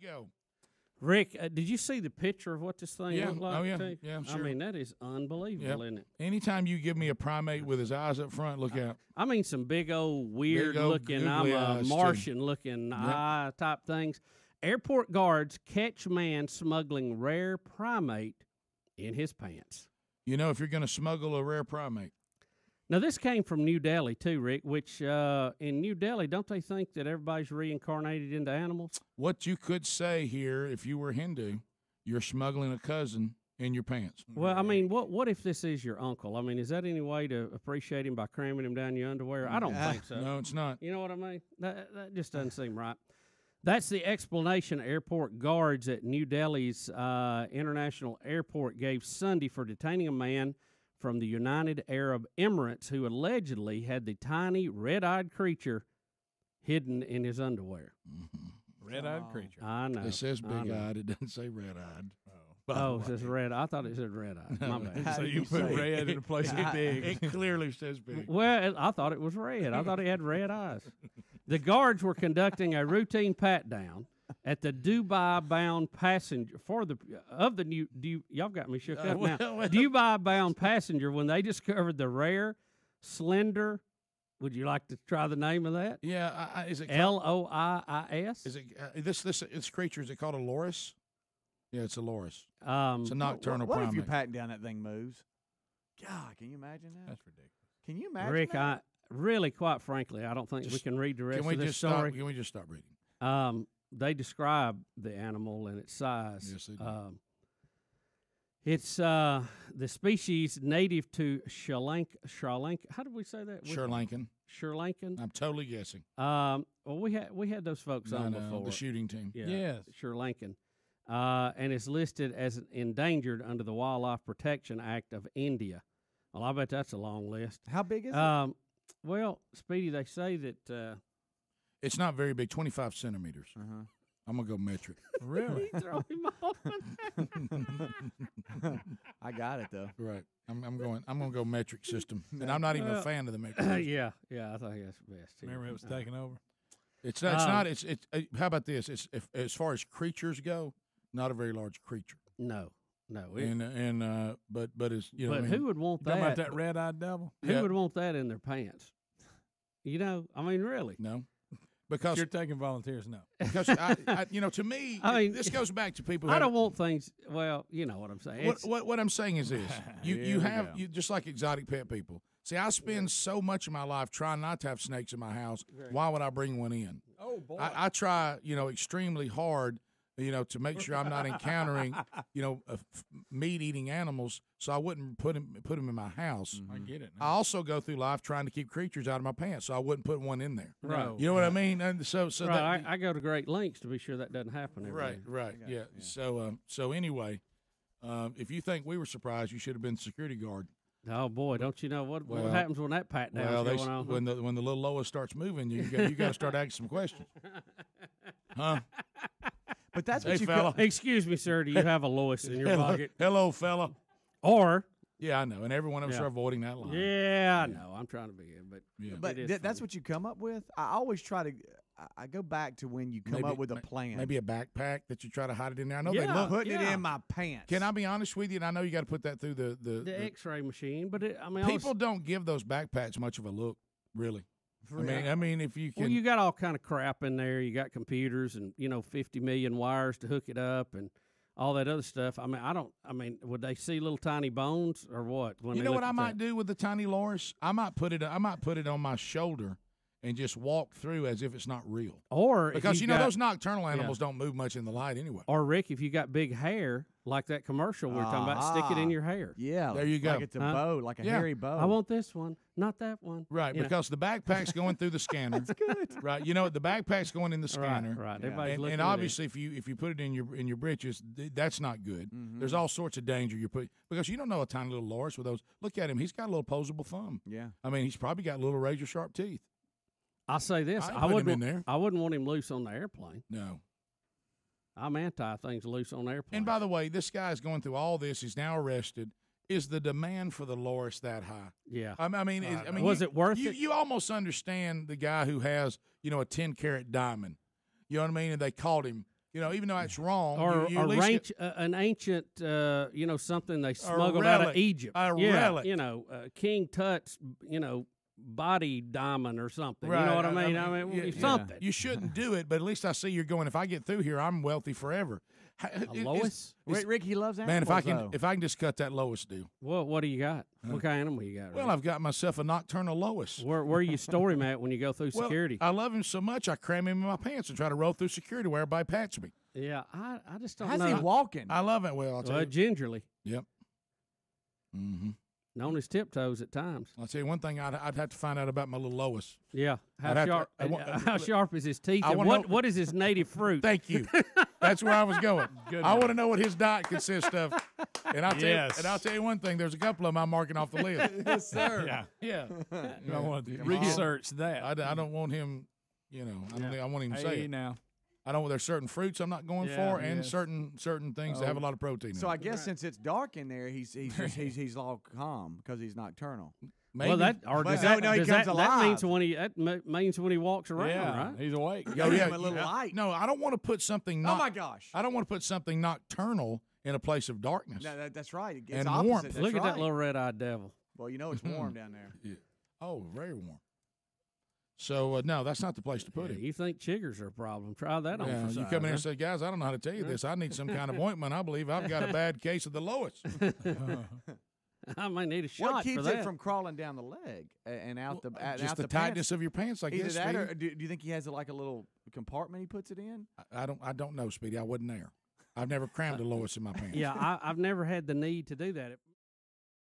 go. Rick, did you see the picture of what this thing looked like? Oh, yeah. Yeah, sure. I mean, that is unbelievable, isn't it? Anytime you give me a primate with his eyes up front, look out. I mean, some big old weird-looking, I'm a Martian-looking eye type things. Airport guards catch man smuggling rare primate in his pants. You know, if you're going to smuggle a rare primate. Now, this came from New Delhi, too, Rick, which in New Delhi, don't they think that everybody's reincarnated into animals? What you could say here, if you were Hindu, you're smuggling a cousin in your pants. Well, I mean, what if this is your uncle? I mean, is that any way to appreciate him by cramming him down your underwear? I don't think so. No, it's not. You know what I mean? That just doesn't seem right. That's the explanation airport guards at New Delhi's International Airport gave Sunday for detaining a man from the United Arab Emirates who allegedly had the tiny red-eyed creature hidden in his underwear. Mm-hmm. Red-eyed creature. I know. It says big-eyed. It doesn't say red-eyed. Oh, it says red. I thought it said red-eyed. My bad. So you put red in a place of big. It clearly says big. Well, I thought it was red. I thought he had red eyes. The guards were conducting a routine pat-down at the Dubai-bound passenger y'all got me shook up now. Dubai-bound passenger when they discovered the rare, slender. Would you like to try the name of that? Yeah, is it Loiis? Is it this creature? Is it called a loris? Yeah, it's a loris. It's a nocturnal what primate. if you're patting down that thing moves? God, can you imagine that? That's ridiculous. Can you imagine Rick, that? really, quite frankly, I don't think we can read the rest of this story. Can we just stop reading? They describe the animal and its size. Yes, they do. It's the species native to Sri Lanka. How did we say that? Sri Lankan. Sri Lankan. I'm totally guessing. Well, we had those folks on before. The shooting team. Yeah, yes, Sri Lankan, and it's listed as endangered under the Wildlife Protection Act of India. Well, I bet that's a long list. How big is it? Well, Speedy, they say that it's not very big, 25 centimeters. Uh-huh. I'm gonna go metric. Really? throw him off. I got it though. Right. I'm gonna go metric system, and I'm not even a fan of the metric system. yeah, I think that's best. Too. Remember it was taking over. It's not. How about this? It's as far as creatures go, not a very large creature. No. But it's But who would want Talking that? about that red-eyed devil? Who would want that in their pants? You know, I mean, really? No, because You're taking volunteers now. because to me, this goes back to people. I don't want things. Well, you know what I'm saying. What I'm saying is this: you just like exotic pet people. See, I spend so much of my life trying not to have snakes in my house. Why would I bring one in? Oh boy! I try, extremely hard, to make sure I'm not encountering, meat-eating animals, so I wouldn't put them in my house. I get it. I also go through life trying to keep creatures out of my pants, so I wouldn't put one in there. Right. You know what I mean? And so right. I go to great lengths to be sure that doesn't happen. Right. Yeah. So anyway, if you think we were surprised, you should have been security guard. Oh boy, don't you know what happens when that pat down's going on? When the little Lois starts moving, you got to start asking some questions, huh? But that's Hey, what you fella. Excuse me, sir. Do you have a Lois in your pocket? Hello, fella. Or Yeah, I know, and every one of us are avoiding that line. yeah, I know. I'm trying to be in, but But that's what you come up with. I always try to. I go back to when you come up with a plan. Maybe a backpack that you try to hide it in there. I know they Yeah. look. Putting it in my pants. Can I be honest with you? And I know you got to put that through the X-ray machine. But people don't give those backpacks much of a look, really. I mean, if you can, well, you got all kind of crap in there. You got computers and 50 million wires to hook it up and all that other stuff. I mean, would they see little tiny bones or what? When you know what I might do with the tiny loris? I might put it on my shoulder and just walk through as if it's not real. Or because those nocturnal animals don't move much in the light anyway. Or Rick, if you got big hair like that commercial we were talking about, stick it in your hair. Yeah, there you go. Like it's a bow, like a hairy bow. I want this one, not that one. Right, because the backpack's going through the scanner. That's good. Right, the backpack's going in the scanner. Right. Yeah. Everybody's looking and obviously, if you put it in your britches, that's not good. Mm-hmm. There's all sorts of danger you put because you don't know a tiny little loris with those. Look at him; he's got a little posable thumb. Yeah, I mean, he's probably got little razor sharp teeth. I'll say this: I wouldn't want him loose on the airplane. No. I'm anti things loose on airplanes. And by the way, this guy's going through all this. He's now arrested. Is the demand for the loris that high? Yeah. I mean, was it worth it? You almost understand the guy who has, a 10-carat diamond. You know what I mean? And they caught him. even though it's wrong, or you at least get an ancient, something they smuggled relic, out of Egypt. a relic. King Tut's, body diamond or something. Right. You know what I mean? Something. You shouldn't do it, but at least I see you're going. If I get through here, I'm wealthy forever. Lois? Rick, he loves Man, animals. if I can just cut that Lois deal. What do you got? What kind of animal you got? Well, Rick? I've got myself a nocturnal Lois. Where you store him at when you go through security? I love him so much, I cram him in my pants and try to roll through security where everybody pats me. Yeah, I just don't How's know. he walking? I love it. Well, I'll tell you. Gingerly. Yep. Mm-hmm. On his tiptoes at times. I'll tell you one thing. I'd have to find out about my little Lois. Yeah. I'd have How sharp is his teeth? I And wanna know- what is his native fruit? Thank you. That's where I was going. Good I one. want to know what his diet consists of. And Yes. I'll tell you one thing. There's a couple of them I'm marking off the list. Yes, sir. Yeah. Yeah. You don't want to Come research that. I don't want him. I want him to say it. Now. I don't. There's certain fruits I'm not going Yeah, for, and yes. certain things that have a lot of protein. So in I it. guess since it's dark in there, he's all calm because he's nocturnal. Maybe. Well, that But does no, that, no, he does comes that means alive. when he walks around, Yeah, right? he's awake. Oh, yeah, Give him a little light. No, I don't want to put something. Oh my gosh. I don't want to put something nocturnal in a place of darkness. That's right. It's And opposite. warmth. That's Look at right. that little red-eyed devil. Well, it's warm down there. Yeah. Oh, very warm. So no, that's not the place to put Yeah, it. you think chiggers are a problem? Try that on Yeah, for you size, come in here huh? and say, guys, I don't know how to tell you this. I need some kind of ointment. I believe I've got a bad case of the Lois. I might need a shot What keeps for that. it from crawling down the leg and out the Just out the the tightness pants? of your pants, I Either guess. that, Speedy. or do you think he has like a little compartment he puts it in? I don't know, Speedy. I wasn't there. I've never crammed a Lois in my pants. Yeah, I've never had the need to do that.